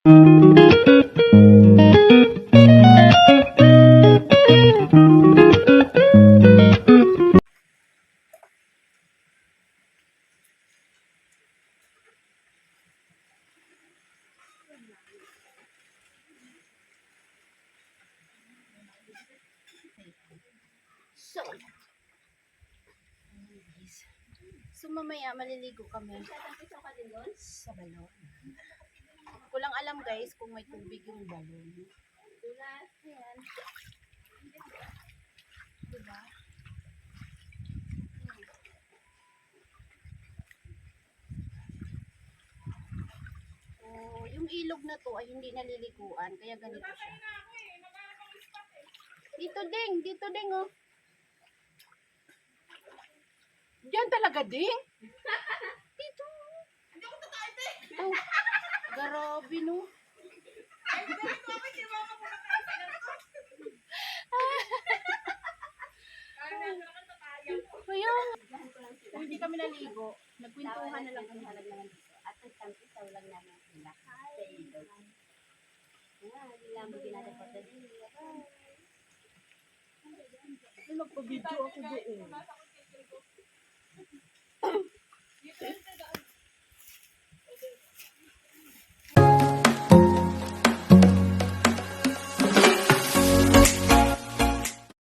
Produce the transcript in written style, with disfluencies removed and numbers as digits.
So mamaya maliligo kami sa balon. Ko lang alam guys kung may tubig yung balon. Ayan. Diba? Oh, yung ilog na to ay hindi naliliguan kaya ganito siya. Dito ding oh. Diyan talaga ding. Dito. Hindi ako tataite. Oh, grabe no. Kaya, hindi kami naligo. Nagkwentuhan na lang kami. At nagtampisaw lang namin sila sa ilog. Hindi lang mo ginagawa sa ilog. Magpa-video ako doon.